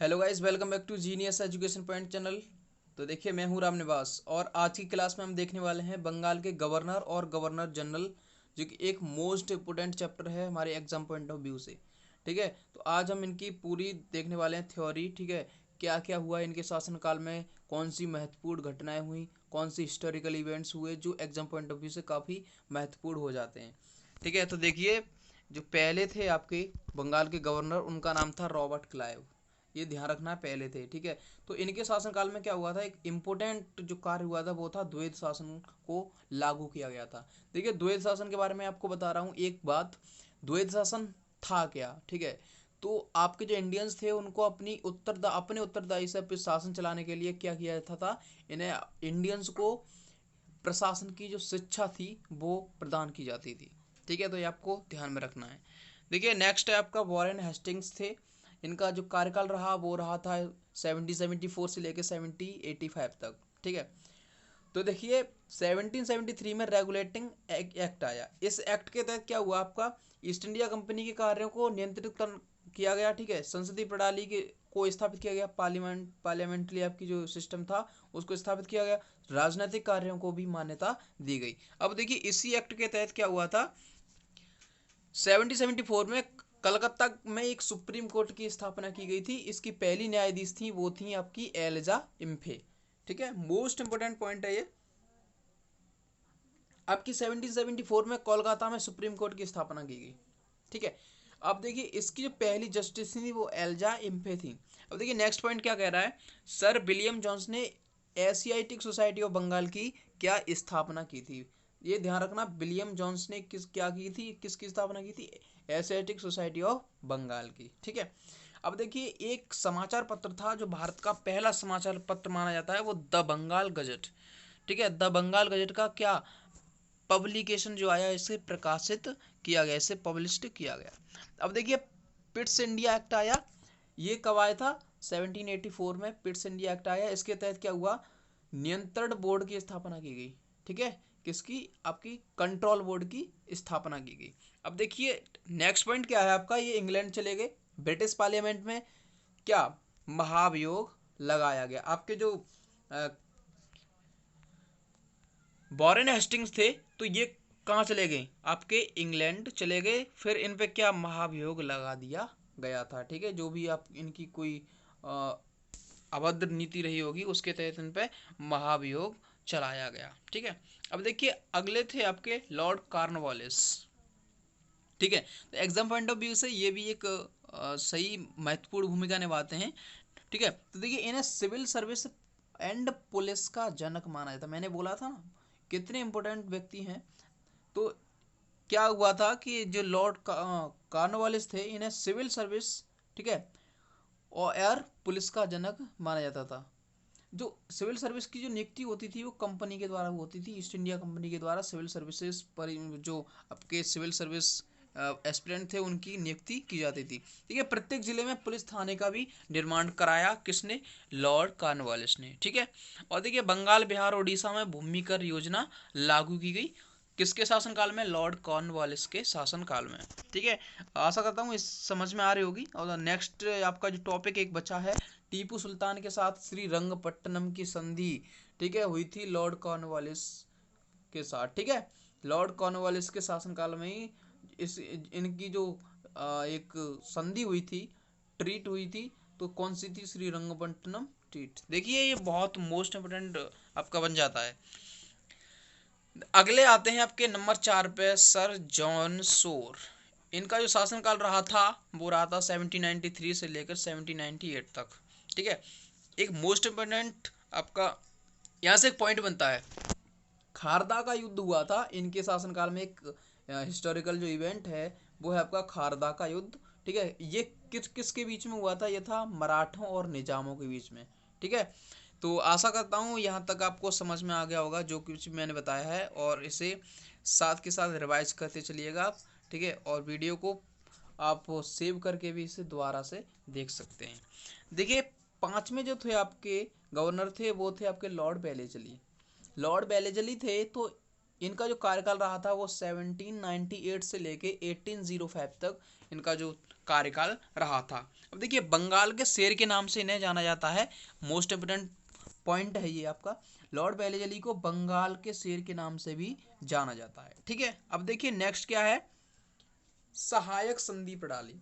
Hello guys, welcome back to Genius Education Point channel. तो देखिए, मैं हूं राम निवास और आज की क्लास में हम देखने वाले हैं बंगाल के गवर्नर और गवर्नर जनरल, जो कि एक मोस्ट इम्पोर्टेंट चैप्टर है हमारे एग्जाम पॉइंट ऑफ व्यू से। ठीक है, तो आज हम इनकी पूरी देखने वाले हैं थ्योरी। ठीक है, क्या क्या हुआ इनके शासनकाल में, कौन सी महत्वपूर्ण घटनाएं हुई, कौन सी हिस्टोरिकल इवेंट्स हुए जो एग्जाम पॉइंट ऑफ व्यू से काफ़ी महत्वपूर्ण हो जाते हैं। ठीक है, तो देखिए, जो पहले थे आपके बंगाल के गवर्नर, उनका नाम था रॉबर्ट क्लाइव। ये ध्यान रखना, पहले थे। ठीक है, तो इनके शासनकाल में क्या हुआ था, एक इम्पोर्टेंट जो कार्य हुआ था वो था द्वैध शासन को लागू किया गया था। देखिए, द्वैध शासन के बारे में आपको बता रहा हूँ एक बात। द्वैध शासन था क्या? ठीक है, तो आपके जो इंडियंस थे उनको अपने उत्तरदायी से शासन चलाने के लिए क्या किया जाता था, इन्हें इंडियंस को प्रशासन की जो शिक्षा थी वो प्रदान की जाती थी। ठीक है, तो ये आपको ध्यान में रखना है। देखिए, नेक्स्ट है आपका वॉरेन हेस्टिंग्स थे। इनका जो कार्यकाल रहा वो रहा था 1774 से लेकर 1785 तक। ठीक है, तो देखिए 1773 में रेगुलेटिंग एक्ट आया। इस एक्ट के तहत क्या हुआ, आपका ईस्ट इंडिया कंपनी के कार्यों को नियंत्रित किया गया। ठीक है, संसदीय प्रणाली के को स्थापित किया गया, पार्लियामेंट्री आपकी जो सिस्टम था उसको स्थापित किया गया, राजनीतिक कार्यों को भी मान्यता दी गई। अब देखिए, इसी एक्ट के तहत क्या हुआ था, 1774 में कलकत्ता में एक सुप्रीम कोर्ट की स्थापना की गई थी। इसकी पहली न्यायाधीश थी वो थी आपकी एलिजा इम्फे। ठीक है, मोस्ट इंपोर्टेंट पॉइंट है ये आपकी। 1774 में कोलकाता में सुप्रीम कोर्ट की स्थापना की गई। ठीक है, अब देखिए, इसकी जो पहली जस्टिस थी वो एल्जा इम्फे थी। अब देखिए, नेक्स्ट पॉइंट क्या कह रहा है, सर विलियम जॉन्स ने एशियाटिक सोसाइटी ऑफ बंगाल की क्या स्थापना की थी। ये ध्यान रखना, विलियम जॉन्स ने किसकी स्थापना की थी, एशियाटिक सोसाइटी ऑफ बंगाल की। ठीक है, अब देखिए, एक समाचार पत्र था जो भारत का पहला समाचार पत्र माना जाता है, वो द बंगाल गजट। ठीक है, द बंगाल गजट का क्या पब्लिकेशन जो आया, इसे प्रकाशित किया गया, इसे पब्लिश्ड किया गया। अब देखिए, पिट्स इंडिया एक्ट आया। ये कब आया था, 1784 में पिट्स इंडिया एक्ट आया। इसके तहत क्या हुआ, नियंत्रण बोर्ड की स्थापना की गई। ठीक है, किसकी, आपकी कंट्रोल बोर्ड की स्थापना की गई। अब देखिए, नेक्स्ट पॉइंट क्या है आपका, ये इंग्लैंड चले गए। ब्रिटिश पार्लियामेंट में क्या महाभियोग लगाया गया। आपके जो वॉरेन हेस्टिंग्स थे, तो ये कहाँ चले गए, आपके इंग्लैंड चले गए। फिर इन पे क्या महाभियोग लगा दिया गया था। ठीक है, जो भी आप इनकी कोई अभद्र नीति रही होगी उसके तहत इन पे महाभियोग चलाया गया। ठीक है, अब देखिए, अगले थे आपके लॉर्ड कॉर्नवालिस। ठीक है, तो एग्जाम पॉइंट ऑफ व्यू से ये भी एक सही महत्वपूर्ण भूमिका निभाते हैं। ठीक है, तो देखिए, इन्हें सिविल सर्विस एंड पुलिस का जनक माना जाता है। मैंने बोला था ना, कितने इंपॉर्टेंट व्यक्ति हैं। तो क्या हुआ था कि जो लॉर्ड कॉर्नवालिस थे, इन्हें सिविल सर्विस, ठीक है, और एयर पुलिस का जनक माना जाता था। जो सिविल सर्विस की जो नियुक्ति होती थी वो कंपनी के द्वारा होती थी, ईस्ट इंडिया कंपनी के द्वारा सिविल सर्विसेज पर जो आपके सिविल सर्विस एस्पिरेंट थे उनकी नियुक्ति की जाती थी। ठीक है, प्रत्येक जिले में पुलिस थाने का भी निर्माण कराया किसने, लॉर्ड कॉर्नवालिस ने। ठीक है, और देखिए, बंगाल, बिहार, उड़ीसा में भूमिकर योजना लागू की गई, किसके शासनकाल में, लॉर्ड कॉर्नवालिस के शासनकाल में। ठीक है, आशा करता हूँ इस समझ में आ रही होगी। और नेक्स्ट आपका जो टॉपिक एक बचा है, टीपू सुल्तान के साथ श्रीरंगपट्टनम की संधि, ठीक है, हुई थी लॉर्ड कॉर्नवालिस के साथ। ठीक है, लॉर्ड कॉर्नवालिस के शासनकाल में ही इस इनकी जो एक संधि हुई थी, ट्रीट हुई थी, तो कौन सी थी, श्रीरंगपट्टनम ट्रीट। देखिए, ये बहुत मोस्ट इंपोर्टेंट आपका बन जाता है। अगले आते हैं आपके नंबर 4 पे, सर जॉन शोर। इनका जो शासनकाल रहा था वो रहा था 1793 से लेकर 1798 तक। ठीक है, एक मोस्ट इम्पोर्टेंट आपका यहाँ से एक पॉइंट बनता है, खारदा का युद्ध हुआ था इनके शासनकाल में। एक हिस्टोरिकल जो इवेंट है वो है आपका खारदा का युद्ध। ठीक है, ये किसके बीच में हुआ था, ये था मराठों और निजामों के बीच में। ठीक है, तो आशा करता हूँ यहाँ तक आपको समझ में आ गया होगा जो कुछ मैंने बताया है, और इसे साथ के साथ रिवाइज करते चलिएगा आप। ठीक है, और वीडियो को आप सेव करके भी इसे दोबारा से देख सकते हैं। देखिए, पांचवें जो थे आपके गवर्नर थे वो थे आपके लॉर्ड वेलेस्ली। लॉर्ड वेलेस्ली थे, तो इनका जो कार्यकाल रहा था वो 1798 से लेके 1805 तक इनका जो कार्यकाल रहा था। अब देखिए बंगाल के शेर के नाम से इन्हें जाना जाता है, मोस्ट इंपोर्टेंट पॉइंट है ये आपका, लॉर्ड वेलेजली को बंगाल के शेर के नाम से भी जाना जाता है। ठीक है, अब देखिए नेक्स्ट क्या है, सहायक संधि प्रणाली।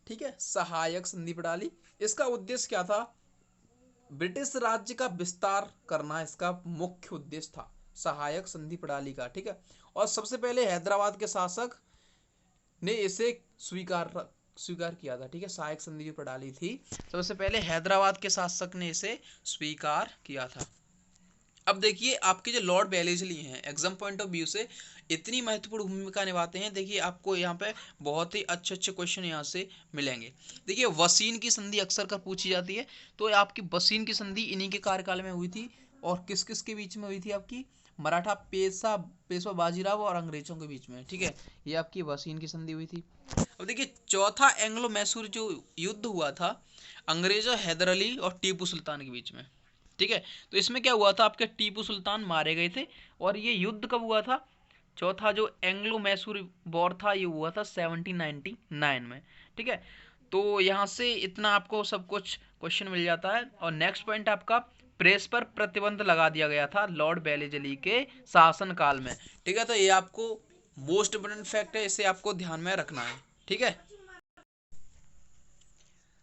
ठीक है, सहायक संधि प्रणाली, इसका उद्देश्य क्या था, ब्रिटिश राज्य का विस्तार करना इसका मुख्य उद्देश्य था सहायक संधि प्रणाली का। ठीक है, और सबसे पहले हैदराबाद के शासक ने इसे स्वीकार किया था। ठीक है, सहायक संधि जो प्रणाली थी सबसे पहले हैदराबाद के शासक ने इसे स्वीकार किया था। अब देखिए आपके जो लॉर्ड वेलेस्ली हैं एग्जाम पॉइंट ऑफ व्यू से इतनी महत्वपूर्ण भूमिका निभाते हैं। देखिए आपको यहाँ पे बहुत ही अच्छे अच्छे क्वेश्चन यहाँ से मिलेंगे। देखिए वसीन की संधि अक्सर कर पूछी जाती है, तो आपकी वसीन की संधि इन्हीं के कार्यकाल में हुई थी, और किस किस के बीच में हुई थी, आपकी मराठा पेशवा बाजीराव और अंग्रेजों के बीच में। ठीक है, ये आपकी वसीन की संधि हुई थी। अब देखिए चौथा एंग्लो मैसूर जो युद्ध हुआ था अंग्रेजों हैदर अली और टीपू सुल्तान के बीच में। ठीक है, तो इसमें क्या हुआ था, आपके टीपू सुल्तान मारे गए थे, और ये युद्ध कब हुआ था, चौथा जो एंग्लो मैसूर वॉर था ये हुआ था 1799 में। ठीक है, तो यहाँ से इतना आपको सब कुछ क्वेश्चन मिल जाता है। और नेक्स्ट पॉइंट आपका, प्रेस पर प्रतिबंध लगा दिया गया था लॉर्ड वेलेस्ली के शासन काल में। ठीक है, तो ये आपको मोस्ट इंपोर्टेंट फैक्ट है, इसे आपको ध्यान में रखना है। ठीक है,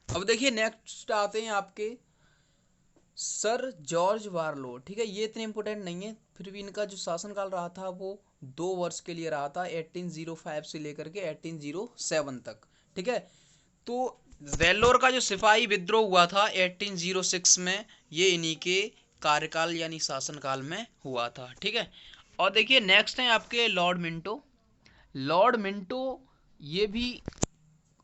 अब देखिए नेक्स्ट आते हैं आपके सर जॉर्ज बारलो। ठीक है, ये इतने इंपॉर्टेंट नहीं है, फिर भी इनका जो शासनकाल रहा था वो 2 वर्ष के लिए रहा था, 1805 से लेकर के 1807 तक। ठीक है, तो वेल्लोर का जो सिपाही विद्रोह हुआ था 1806 में, ये इन्हीं के कार्यकाल यानी शासनकाल में हुआ था। ठीक है, और देखिए नेक्स्ट है आपके लॉर्ड मिंटो। लॉर्ड मिंटो ये भी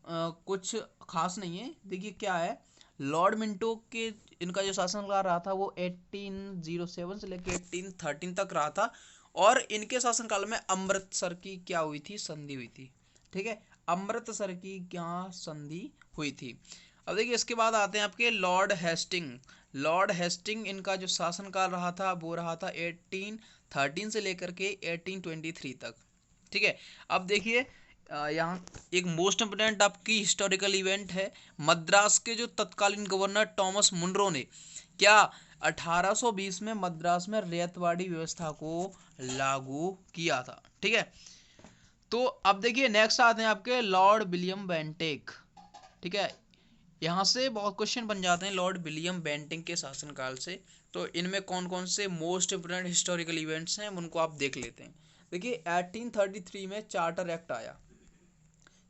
कुछ खास नहीं है। देखिए क्या है, लॉर्ड मिंटो के इनका जो शासनकाल रहा था वो 1807 से लेकर 1813 तक रहा था, और इनके शासनकाल में अमृतसर की क्या हुई थी, संधि हुई थी। ठीक है, अमृतसर की क्या संधि हुई थी। अब देखिए इसके बाद आते हैं आपके लॉर्ड हेस्टिंग। लॉर्ड हेस्टिंग इनका जो शासनकाल रहा था वो रहा था 1813 से लेकर के 1823 तक। ठीक है, अब देखिए यहाँ एक मोस्ट इम्पोर्टेंट आपकी हिस्टोरिकल इवेंट है, मद्रास के जो तत्कालीन गवर्नर टॉमस मुनरो ने क्या 1820 में मद्रास में रैयतवाड़ी व्यवस्था को लागू किया था। ठीक है, तो अब देखिए नेक्स्ट आते हैं आपके लॉर्ड विलियम बेंटिक। ठीक है, यहाँ से बहुत क्वेश्चन बन जाते हैं लॉर्ड विलियम बेंटिक के शासनकाल से, तो इनमें कौन कौन से मोस्ट इम्पोर्टेंट हिस्टोरिकल इवेंट्स हैं उनको आप देख लेते हैं। देखिए 1833 में चार्टर एक्ट आया,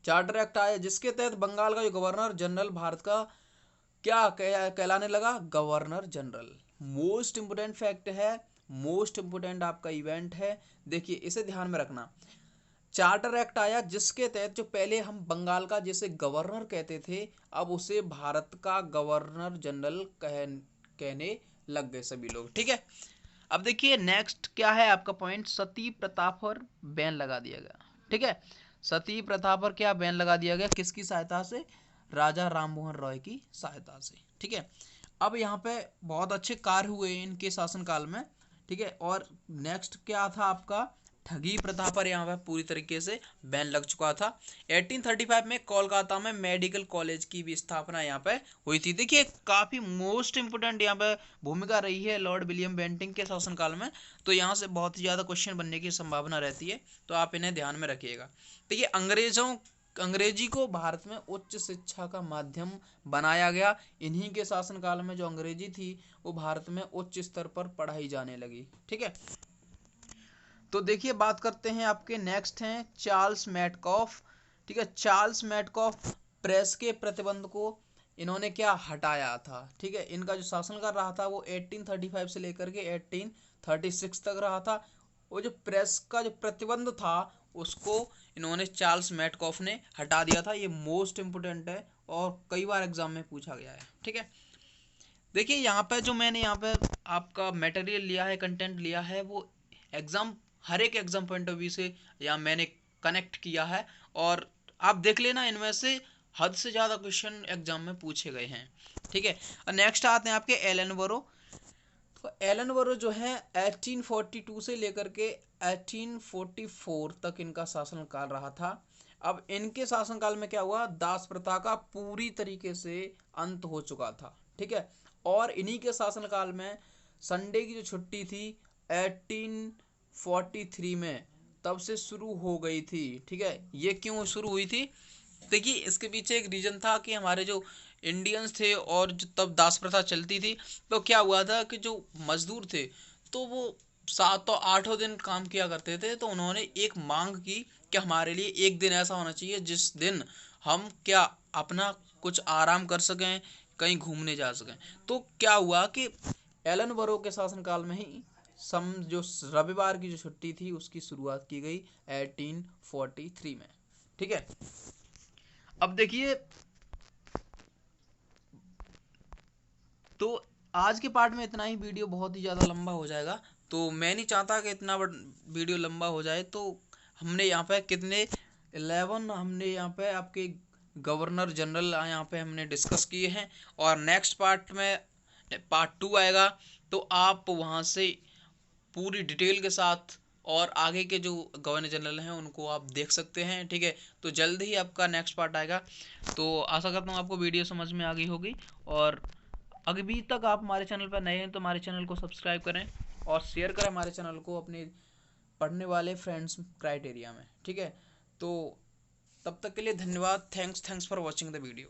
चार्टर एक्ट आया जिसके तहत बंगाल का जो गवर्नर जनरल भारत का क्या कहलाने लगा, governor general. Most important fact है, मोस्ट इंपोर्टेंट आपका इवेंट है, देखिए इसे ध्यान में रखना। चार्टर एक्ट आया जिसके तहत जो पहले हम बंगाल का जैसे गवर्नर कहते थे, अब उसे भारत का गवर्नर जनरल कहने लग गए सभी लोग। ठीक है, अब देखिए नेक्स्ट क्या है आपका पॉइंट, सती प्रथा पर बैन लगा दिया गया। ठीक है, सती प्रथा पर क्या बैन लगा दिया गया, किसकी सहायता से, राजा राममोहन रॉय की सहायता से। ठीक है, अब यहाँ पे बहुत अच्छे कार्य हुए इनके शासनकाल में। ठीक है, और नेक्स्ट क्या था आपका, ठगी प्रथा पर यहाँ पे पूरी तरीके से बैन लग चुका था। 1835 में कोलकाता में मेडिकल कॉलेज की भी स्थापना यहाँ पे हुई थी। देखिए काफी मोस्ट इंपोर्टेंट यहाँ पे भूमिका रही है लॉर्ड विलियम बेंटिक के शासनकाल में, तो यहाँ से बहुत ही ज्यादा क्वेश्चन बनने की संभावना रहती है, तो आप इन्हें ध्यान में रखिएगा। देखिए अंग्रेजी को भारत में उच्च शिक्षा का माध्यम बनाया गया, इन्हीं के शासनकाल में जो अंग्रेजी थी वो भारत में उच्च स्तर पर पढ़ाई जाने लगी। ठीक है, तो देखिए बात करते हैं आपके नेक्स्ट हैं चार्ल्स मैटकॉफ। ठीक है, चार्ल्स मैटकॉफ प्रेस के प्रतिबंध को इन्होंने क्या हटाया था। ठीक है, इनका जो शासनकाल रहा था वो 1835 से लेकर के 1836 तक रहा था। वो जो प्रेस का जो प्रतिबंध था उसको इन्होंने चार्ल्स मैटकॉफ ने हटा दिया था। ये मोस्ट इंपोर्टेंट है और कई बार एग्जाम में पूछा गया है। ठीक है, देखिए यहाँ पे जो मैंने यहाँ पे आपका मटेरियल लिया है, कंटेंट लिया है, वो एग्जाम हर एक एग्जाम पॉइंट ऑफ व्यू से या मैंने कनेक्ट किया है, और आप देख लेना इनमें से हद से ज़्यादा क्वेश्चन एग्जाम में पूछे गए हैं। ठीक है, और नेक्स्ट आते हैं आपके एलन बरो। तो एलन बरो जो है 1842 से लेकर के 1844 तक इनका शासनकाल रहा था। अब इनके शासनकाल में क्या हुआ, दास प्रथा का पूरी तरीके से अंत हो चुका था, ठीक है। और इन्हीं के शासनकाल में संडे की जो छुट्टी थी 1843 में तब से शुरू हो गई थी, ठीक है। ये क्यों शुरू हुई थी, देखिए इसके पीछे एक रीजन था कि हमारे जो इंडियंस थे और जो तब दास प्रथा चलती थी, तो क्या हुआ था कि जो मजदूर थे तो वो 7 8 दिन काम किया करते थे। तो उन्होंने एक मांग की कि हमारे लिए एक दिन ऐसा होना चाहिए जिस दिन हम क्या अपना कुछ आराम कर सकें, कहीं घूमने जा सकें। तो क्या हुआ कि एलन बरो के शासनकाल में ही जो रविवार की जो छुट्टी थी उसकी शुरुआत की गई 1843 में, ठीक है। अब देखिए, तो आज के पार्ट में इतना ही, वीडियो बहुत ही ज़्यादा लंबा हो जाएगा, तो मैं नहीं चाहता कि इतना वीडियो लंबा हो जाए। तो हमने यहाँ पे कितने 11 हमने यहाँ पे आपके गवर्नर जनरल यहाँ पे हमने डिस्कस किए हैं, और नेक्स्ट पार्ट में पार्ट 2 आएगा, तो आप वहाँ से पूरी डिटेल के साथ और आगे के जो गवर्नर जनरल हैं उनको आप देख सकते हैं, ठीक है। तो जल्द ही आपका नेक्स्ट पार्ट आएगा। तो आशा करता हूँ आपको वीडियो समझ में आ गई होगी, और अभी तक आप हमारे चैनल पर नए हैं तो हमारे चैनल को सब्सक्राइब करें और शेयर करें हमारे चैनल को अपने पढ़ने वाले फ्रेंड्स क्राइटेरिया में, ठीक है। तो तब तक के लिए धन्यवाद। Thanks for watching the video.